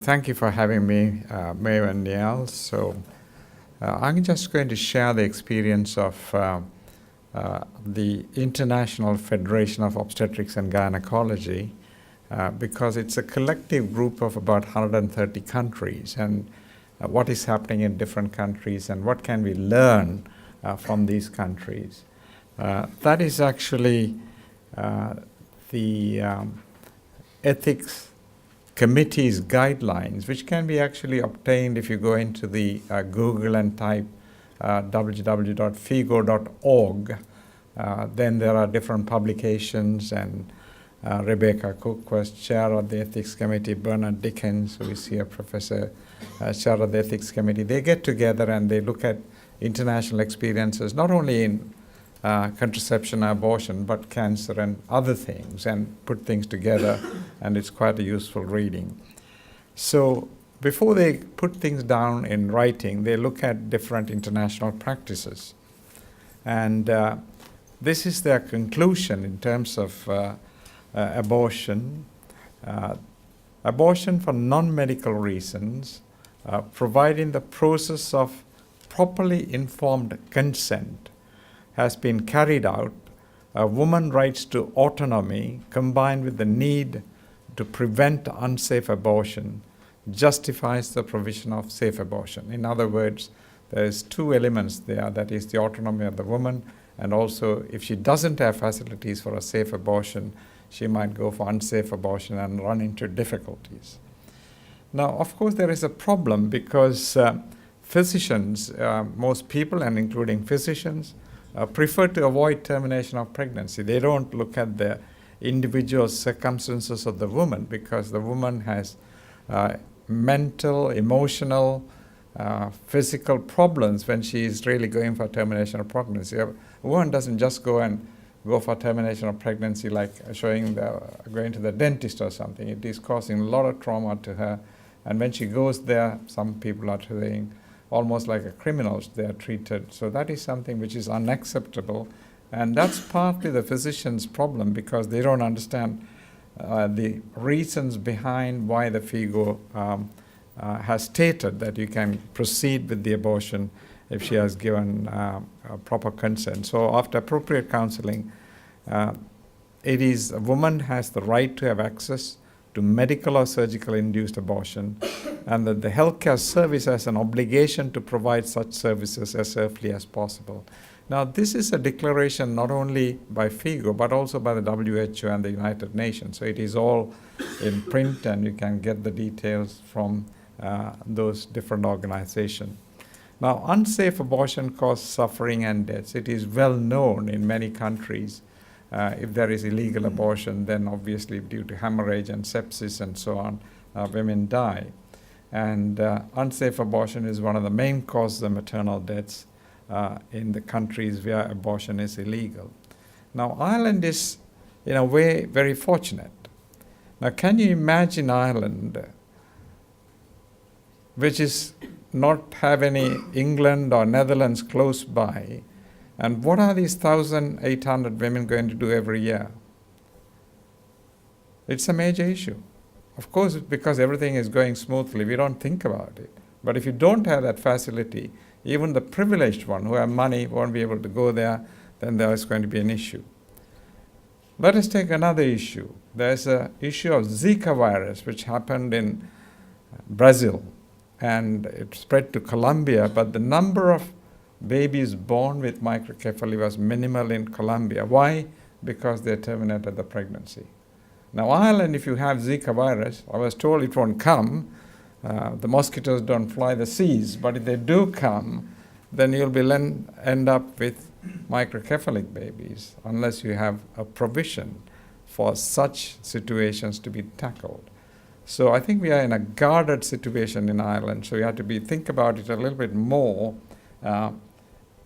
Thank you for having me, Mayor and Niall. I'm just going to share the experience of the International Federation of Obstetrics and Gynecology because it's a collective group of about 130 countries, and what is happening in different countries and what can we learn from these countries. That is actually the ethics committee's guidelines, which can be actually obtained if you go into the Google and type www.figo.org. Then there are different publications, and Rebecca Cook was chair of the ethics committee, Bernard Dickens, who is here, professor, chair of the ethics committee. They get together and they look at international experiences, not only in contraception and abortion, but cancer and other things, and put things together, and it's quite a useful reading. So before they put things down in writing, they look at different international practices. And this is their conclusion in terms of abortion. Abortion for non-medical reasons, providing the process of properly informed consent has been carried out, a woman's rights to autonomy combined with the need to prevent unsafe abortion justifies the provision of safe abortion. In other words, there's two elements there, that is the autonomy of the woman, and also if she doesn't have facilities for a safe abortion, she might go for unsafe abortion and run into difficulties. Now, of course, there is a problem because physicians, most people, and including physicians, prefer to avoid termination of pregnancy. They don't look at the individual circumstances of the woman, because the woman has mental, emotional, physical problems when she is really going for termination of pregnancy. A woman doesn't just go for termination of pregnancy like going to the dentist or something. It is causing a lot of trauma to her. And when she goes there, some people are saying, almost like a criminal they are treated. So that is something which is unacceptable. And that's partly the physician's problem, because they don't understand the reasons behind why the Figo has stated that you can proceed with the abortion if she has given proper consent. So after appropriate counseling, a woman has the right to have access to medical or surgical induced abortion, and that the healthcare service has an obligation to provide such services as safely as possible. Now, this is a declaration not only by Figo, but also by the WHO and the United Nations. So it is all in print, and you can get the details from those different organizations. Now, unsafe abortion causes suffering and deaths. It is well known in many countries. If there is illegal abortion, then obviously due to hemorrhage and sepsis and so on, women die. And unsafe abortion is one of the main causes of maternal deaths in the countries where abortion is illegal. Now, Ireland is, in a way, very fortunate. Now, can you imagine Ireland, which is not have any England or Netherlands close by, and what are these 1,800 women going to do every year? It's a major issue. Of course, because everything is going smoothly, we don't think about it. But if you don't have that facility, even the privileged one who have money won't be able to go there, then there is going to be an issue. Let us take another issue. There's an issue of Zika virus, which happened in Brazil, and it spread to Colombia, but the number of babies born with microcephaly was minimal in Colombia. Why? Because they terminated the pregnancy. Now, Ireland, if you have Zika virus, I was told it won't come. The mosquitoes don't fly the seas, but if they do come, then you'll end up with microcephalic babies, unless you have a provision for such situations to be tackled. So I think we are in a guarded situation in Ireland, so we have to think about it a little bit more,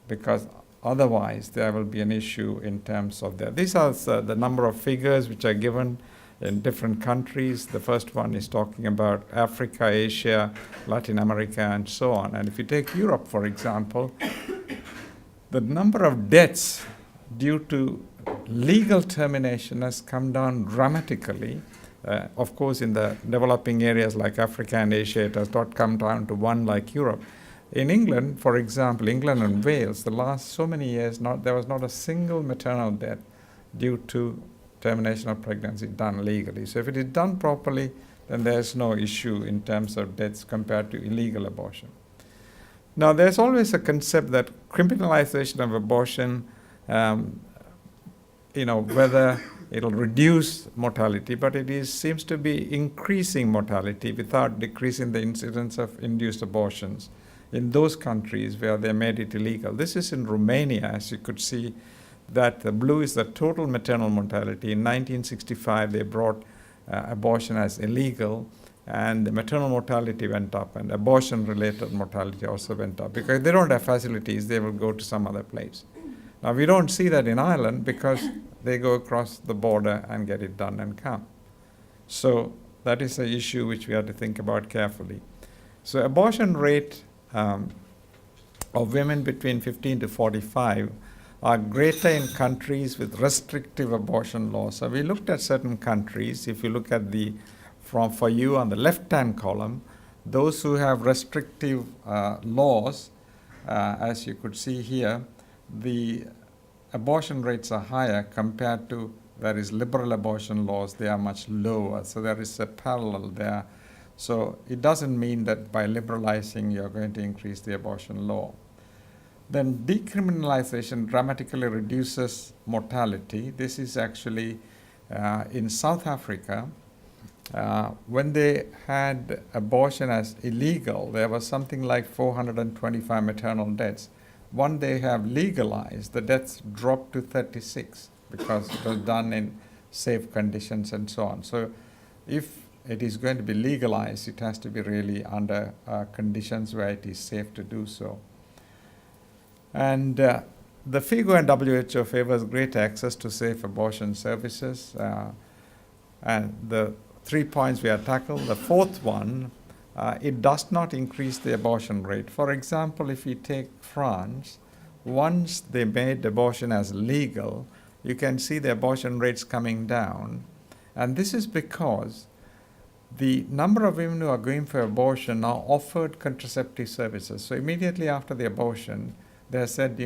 because otherwise there will be an issue in terms of that. These are the number of figures which are given in different countries. The first one is talking about Africa, Asia, Latin America, and so on. And if you take Europe, for example, the number of deaths due to legal termination has come down dramatically, Of course, in the developing areas like Africa and Asia, it has not come down to 1 like Europe. In England, for example, England and Wales, the last so many years, there was not a single maternal death due to termination of pregnancy done legally. So if it is done properly, then there's no issue in terms of deaths compared to illegal abortion. Now, there's always a concept that criminalization of abortion, whether it'll reduce mortality, but seems to be increasing mortality without decreasing the incidence of induced abortions in those countries where they made it illegal. This is in Romania, as you could see, that the blue is the total maternal mortality. In 1965, they brought abortion as illegal, and the maternal mortality went up, and abortion-related mortality also went up. Because they don't have facilities, they will go to some other place. Now, we don't see that in Ireland because they go across the border and get it done and come. So that is an issue which we have to think about carefully. So abortion rate of women between 15 to 45 are greater in countries with restrictive abortion laws. So we looked at certain countries. If you look at for you on the left-hand column, those who have restrictive laws, as you could see here, the abortion rates are higher compared to where is liberal abortion laws, they are much lower. So there is a parallel there. So it doesn't mean that by liberalizing you're going to increase the abortion law. Then decriminalization dramatically reduces mortality. This is actually in South Africa. When they had abortion as illegal, there was something like 425 maternal deaths. When they have legalized, the deaths dropped to 36 because it was done in safe conditions and so on. So if it is going to be legalized, it has to be really under conditions where it is safe to do so. And the Figo and WHO favors great access to safe abortion services. And the 3 points we have tackled. The fourth one, it does not increase the abortion rate. For example, if you take France, once they made abortion as legal, you can see the abortion rates coming down. And this is because the number of women who are going for abortion are offered contraceptive services. So immediately after the abortion, they said,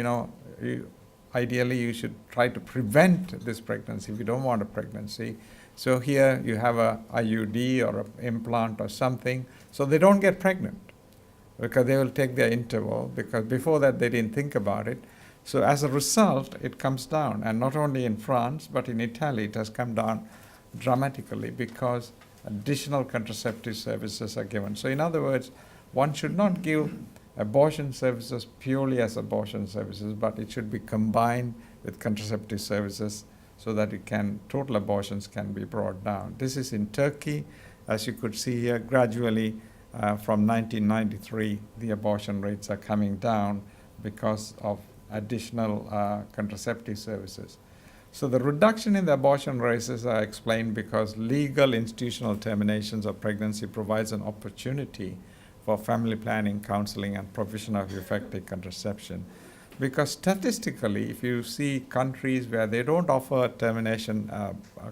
ideally you should try to prevent this pregnancy if you don't want a pregnancy. So here you have a IUD or an implant or something, so they don't get pregnant because they will take their interval, because before that they didn't think about it. So as a result, it comes down. And not only in France, but in Italy, it has come down dramatically because additional contraceptive services are given. So in other words, one should not give abortion services purely as abortion services, but it should be combined with contraceptive services so that total abortions can be brought down. This is in Turkey. As you could see here, gradually from 1993, the abortion rates are coming down because of additional contraceptive services. So the reduction in the abortion rates are explained because legal institutional terminations of pregnancy provides an opportunity for family planning, counseling, and provision of effective contraception. Because statistically, if you see countries where they don't offer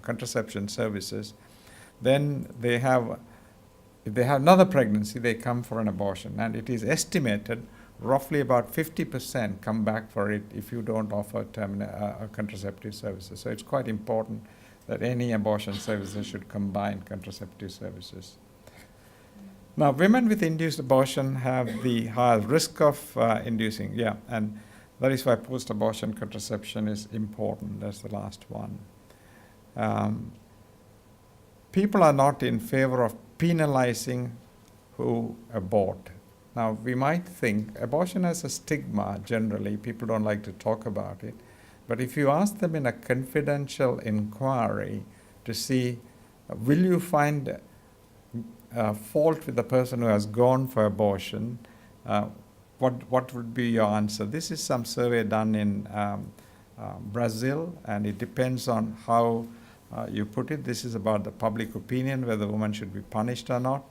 contraception services, then if they have another pregnancy, they come for an abortion. And it is estimated roughly about 50% come back for it if you don't offer contraceptive services. So it's quite important that any abortion services should combine contraceptive services. Now, women with induced abortion have the higher risk of inducing, and that is why post-abortion contraception is important. That's the last one. People are not in favor of penalizing who abort. Now, we might think abortion has a stigma generally. People don't like to talk about it. But if you ask them in a confidential inquiry to see, will you find fault with the person who has gone for abortion, what would be your answer? This is some survey done in Brazil, and it depends on how you put it. This is about the public opinion, whether the woman should be punished or not.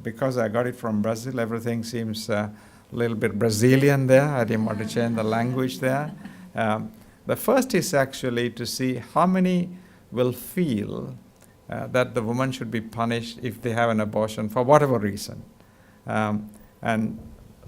Because I got it from Brazil, everything seems a little bit Brazilian there. I didn't want to change the language there. The first is actually to see how many will feel that the woman should be punished if they have an abortion for whatever reason. And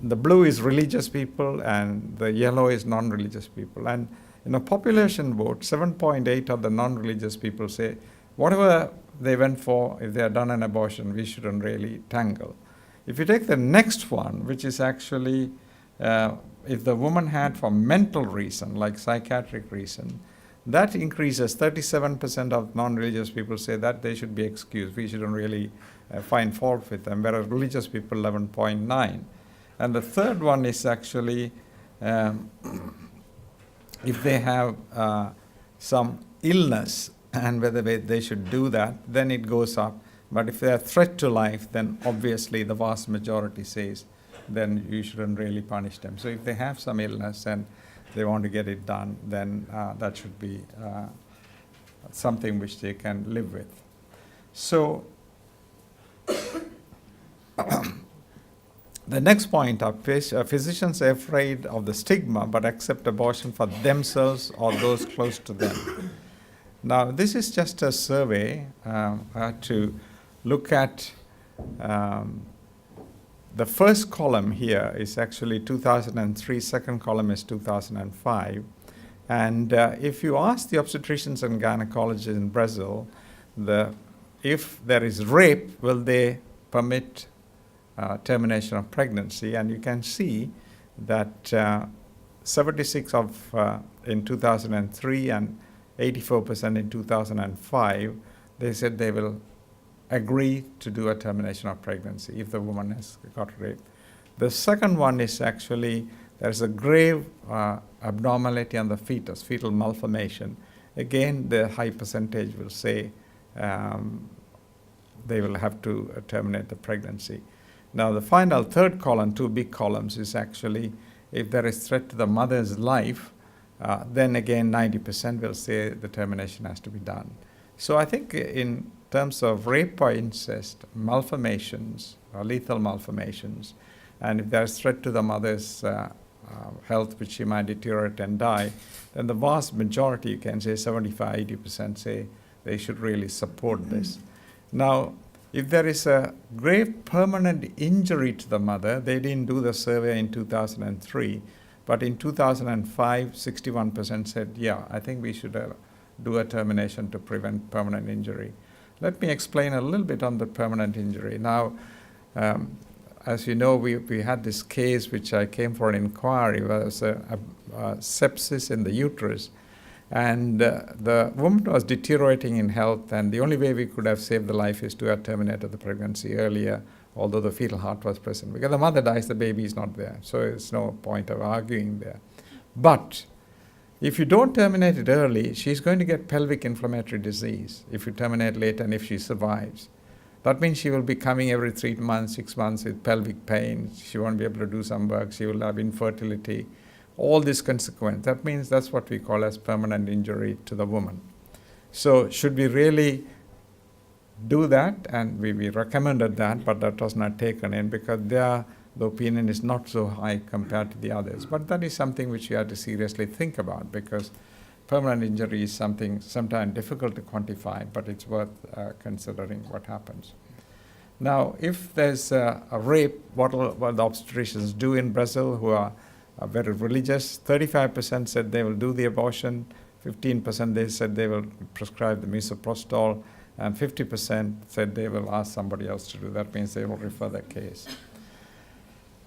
the blue is religious people and the yellow is non-religious people. And in a population vote, 7.8 of the non-religious people say whatever they went for, if they had done an abortion, we shouldn't really tangle. If you take the next one, which is actually if the woman had for mental reason, like psychiatric reason, that increases. 37% of non-religious people say that they should be excused. We shouldn't really find fault with them, whereas religious people, 11.9. And the third one is actually if they have some illness and whether they should do that, then it goes up. But if they're a threat to life, then obviously the vast majority says then you shouldn't really punish them. So if they have some illness and they want to get it done, then that should be something which they can live with. So the next point are physicians are afraid of the stigma but accept abortion for themselves or those close to them. Now, this is just a survey to look at the first column here is actually 2003, second column is 2005. And if you ask the obstetricians and gynecologists in Brazil, if there is rape, will they permit termination of pregnancy? And you can see that 76 in 2003 and 84% in 2005, they said they will agree to do a termination of pregnancy if the woman has got raped. The second one is actually there's a grave abnormality on the fetus, fetal malformation. Again, the high percentage will say they will have to terminate the pregnancy. Now, the final third column, two big columns, is actually if there is threat to the mother's life, then again 90% will say the termination has to be done. So I think in terms of rape or incest, malformations, or lethal malformations, and if there's threat to the mother's health, which she might deteriorate and die, then the vast majority, you can say 75, 80% say they should really support this. Now, if there is a grave permanent injury to the mother, they didn't do the survey in 2003, but in 2005, 61% said, yeah, I think we should do a termination to prevent permanent injury. Let me explain a little bit on the permanent injury. Now, as you know, we had this case which I came for an inquiry, where there was a sepsis in the uterus, and the woman was deteriorating in health, and the only way we could have saved the life is to have terminated the pregnancy earlier, although the fetal heart was present. Because the mother dies, the baby is not there, so there's no point of arguing there. But if you don't terminate it early, she's going to get pelvic inflammatory disease if you terminate late and if she survives. That means she will be coming every 3 months, 6 months with pelvic pain. She won't be able to do some work. She will have infertility. All this consequence. That means that's what we call as permanent injury to the woman. So should we really do that? And we recommended that, but that was not taken in because the opinion is not so high compared to the others. But that is something which we have to seriously think about because permanent injury is something sometimes difficult to quantify, but it's worth considering what happens. Now, if there's a rape, what the obstetricians do in Brazil who are very religious, 35% said they will do the abortion, 15% they said they will prescribe the misoprostol, and 50% said they will ask somebody else to do. That means they will refer the case.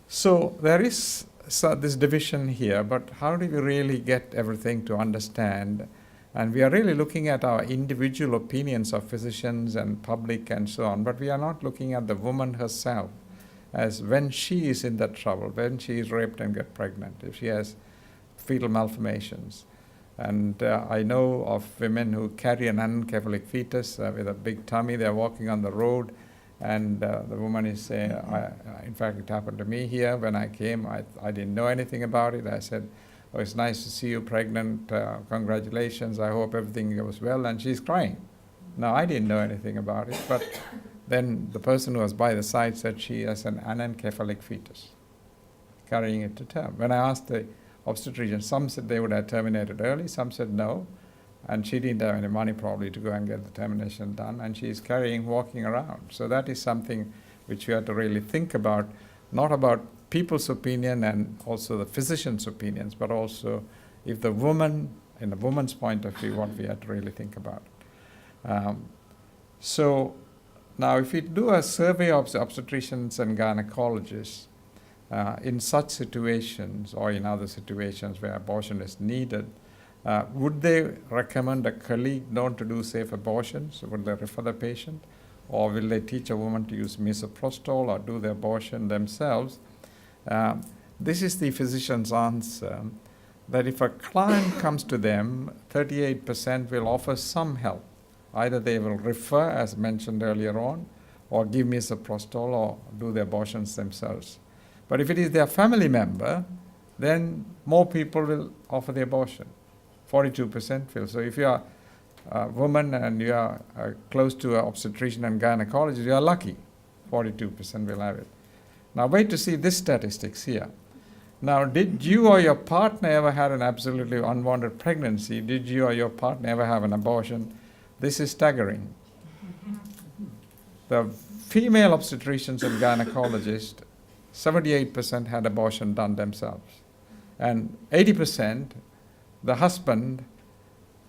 So there is this division here, but how do we really get everything to understand? And we are really looking at our individual opinions of physicians and public and so on, but we are not looking at the woman herself as when she is in that trouble, when she is raped and gets pregnant, if she has fetal malformations. And I know of women who carry an anencephalic fetus with a big tummy. They're walking on the road, and the woman is saying, in fact, it happened to me here. When I came, I didn't know anything about it. I said, oh, it's nice to see you pregnant. Congratulations. I hope everything goes well. And she's crying. Now, I didn't know anything about it, but then the person who was by the side said she has an anencephalic fetus, carrying it to term. When I asked the obstetrician, some said they would have terminated early, some said no. and she didn't have any money probably to go and get the termination done, and she's walking around. So that is something which we have to really think about, not about people's opinion and also the physician's opinions, but also if the woman, in the woman's point of view, what we have to really think about. So now if we do a survey of obstetricians and gynecologists in such situations or in other situations where abortion is needed, would they recommend a colleague not to do safe abortions? Would they refer the patient? Or will they teach a woman to use misoprostol or do the abortion themselves? This is the physician's answer, that if a client comes to them, 38% will offer some help. Either they will refer, as mentioned earlier on, or give misoprostol or do the abortions themselves. But if it is their family member, then more people will offer the abortion. 42% will. So if you are a woman and you are close to an obstetrician and gynecologist, you are lucky. 42% will have it. Now wait to see this statistics here. Now, did you or your partner ever had an absolutely unwanted pregnancy? Did you or your partner ever have an abortion? This is staggering. The female obstetricians and gynecologists, 78% had abortion done themselves. And 80%, the husband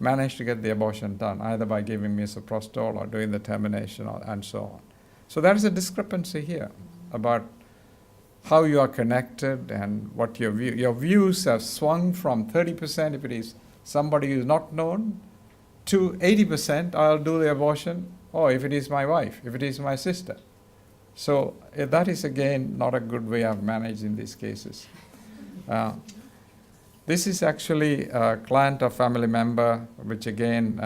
managed to get the abortion done, either by giving misoprostol or doing the termination and so on. So there is a discrepancy here about how you are connected and what your views have swung from 30%, if it is somebody who is not known, to 80%, I'll do the abortion, or if it is my wife, if it is my sister. So that is again not a good way of managing these cases. This is actually a client or family member, which again,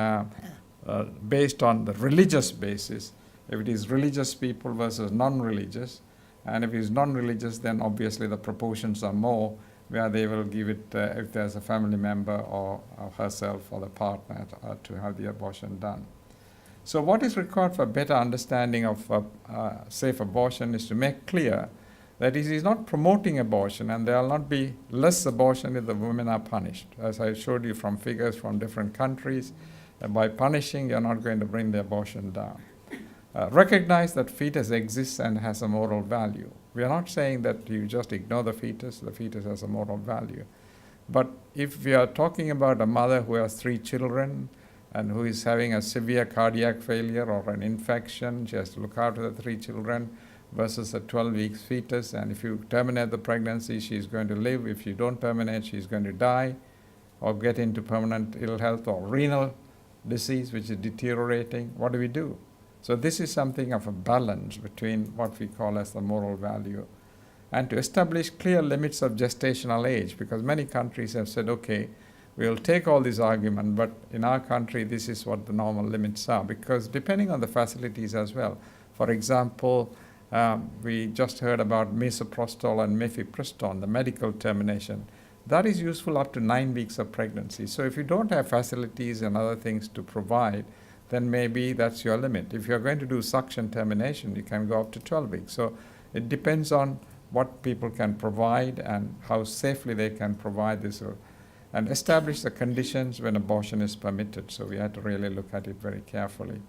based on the religious basis, if it is religious people versus non-religious, and if it is non-religious, then obviously the proportions are more, where they will give it if there's a family member or herself or the partner to have the abortion done. So what is required for better understanding of safe abortion is to make clear that it is not promoting abortion, and there will not be less abortion if the women are punished. As I showed you from figures from different countries, by punishing, you're not going to bring the abortion down. Recognize that fetus exists and has a moral value. We are not saying that you just ignore the fetus has a moral value. But if we are talking about a mother who has 3 children and who is having a severe cardiac failure or an infection, she has to look after the 3 children versus a 12-week fetus, and if you terminate the pregnancy, she is going to live. If you don't terminate, she is going to die or get into permanent ill health or renal disease, which is deteriorating. What do we do? So this is something of a balance between what we call as the moral value, and to establish clear limits of gestational age, because many countries have said, okay, we'll take all these arguments, but in our country, this is what the normal limits are, because depending on the facilities as well. For example, we just heard about misoprostol and mifepristone, the medical termination. That is useful up to 9 weeks of pregnancy. So if you don't have facilities and other things to provide, then maybe that's your limit. If you're going to do suction termination, you can go up to 12 weeks. So it depends on what people can provide and how safely they can provide this, and establish the conditions when abortion is permitted. So we have to really look at it very carefully.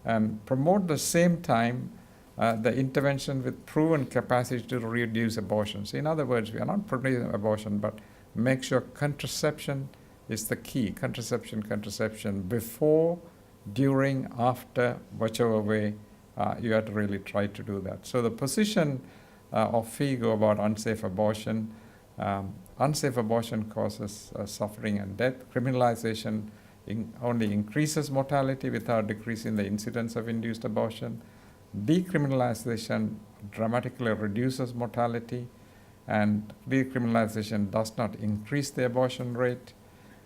And promote at the same time the intervention with proven capacity to reduce abortions. In other words, we are not promoting abortion, but make sure contraception is the key. Contraception before, during, after, whichever way, you have to really try to do that. So the position of Figo about unsafe abortion causes suffering and death. Criminalization only increases mortality without decreasing the incidence of induced abortion. Decriminalization dramatically reduces mortality, and decriminalization does not increase the abortion rate.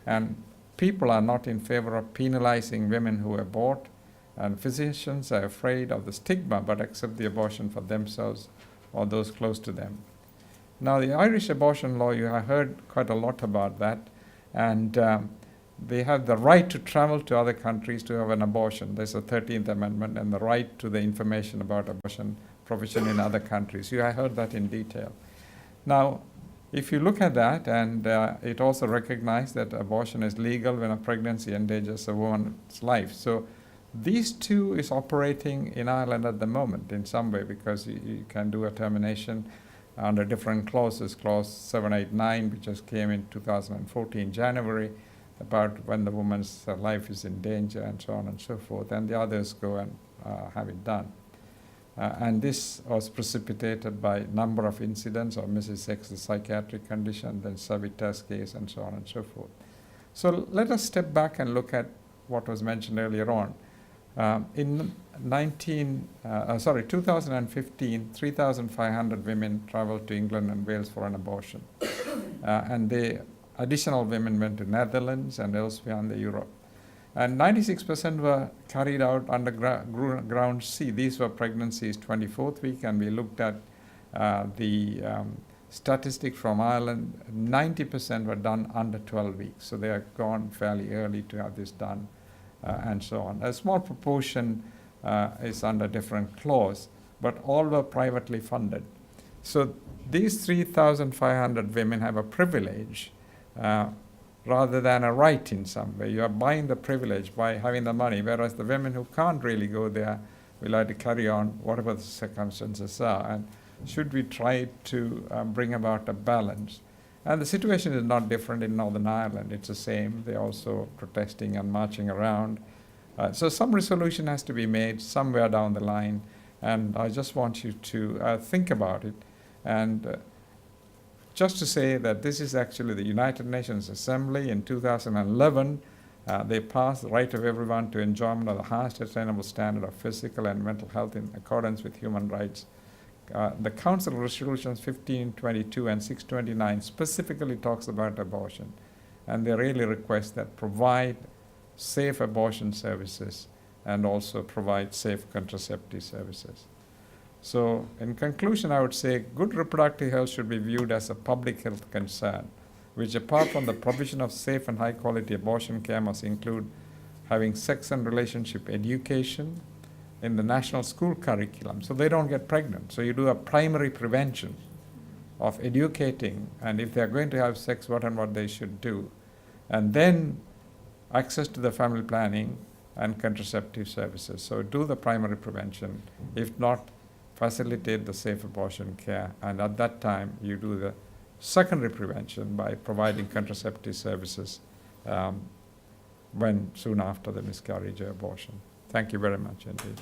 And people are not in favor of penalizing women who abort, and physicians are afraid of the stigma but accept the abortion for themselves or those close to them. Now, the Irish abortion law, you have heard quite a lot about that, and they have the right to travel to other countries to have an abortion. There's a 13th Amendment and the right to the information about abortion provision in other countries. You have heard that in detail. Now, if you look at that, and it also recognized that abortion is legal when a pregnancy endangers a woman's life. So these two is operating in Ireland at the moment in some way, because you can do a termination under different clauses. Clause 789, which just came in 2014 January, about when the woman's life is in danger and so on and so forth, and the others go and have it done. And this was precipitated by a number of incidents of Mrs. X's psychiatric condition, then Savita's case, and so on and so forth. So let us step back and look at what was mentioned earlier on. In 2015, 3,500 women traveled to England and Wales for an abortion. And additional women went to Netherlands and elsewhere in Europe. And 96% were carried out under ground C. These were pregnancies 24th week, and we looked at the statistic from Ireland. 90% were done under 12 weeks. So they have gone fairly early to have this done, and so on. A small proportion is under different clause, but all were privately funded. So these 3,500 women have a privilege rather than a right in some way. You are buying the privilege by having the money, whereas the women who can't really go there will have to carry on whatever the circumstances are. And should we try to bring about a balance? And the situation is not different in Northern Ireland. It's the same. They're also protesting and marching around. So some resolution has to be made somewhere down the line. And I just want you to think about it. And just to say that this is actually the United Nations Assembly in 2011. They passed the right of everyone to enjoyment of the highest attainable standard of physical and mental health in accordance with human rights. The Council Resolutions 1522 and 629 specifically talks about abortion, and they really request that provide safe abortion services and also provide safe contraceptive services. So in conclusion, I would say good reproductive health should be viewed as a public health concern, which apart from the provision of safe and high quality abortion care must include having sex and relationship education in the national school curriculum so they don't get pregnant. So you do a primary prevention of educating, and if they're going to have sex, what and what they should do. And then access to the family planning and contraceptive services. So do the primary prevention. If not, facilitate the safe abortion care, and at that time you do the secondary prevention by providing contraceptive services soon after the miscarriage or abortion. Thank you very much indeed.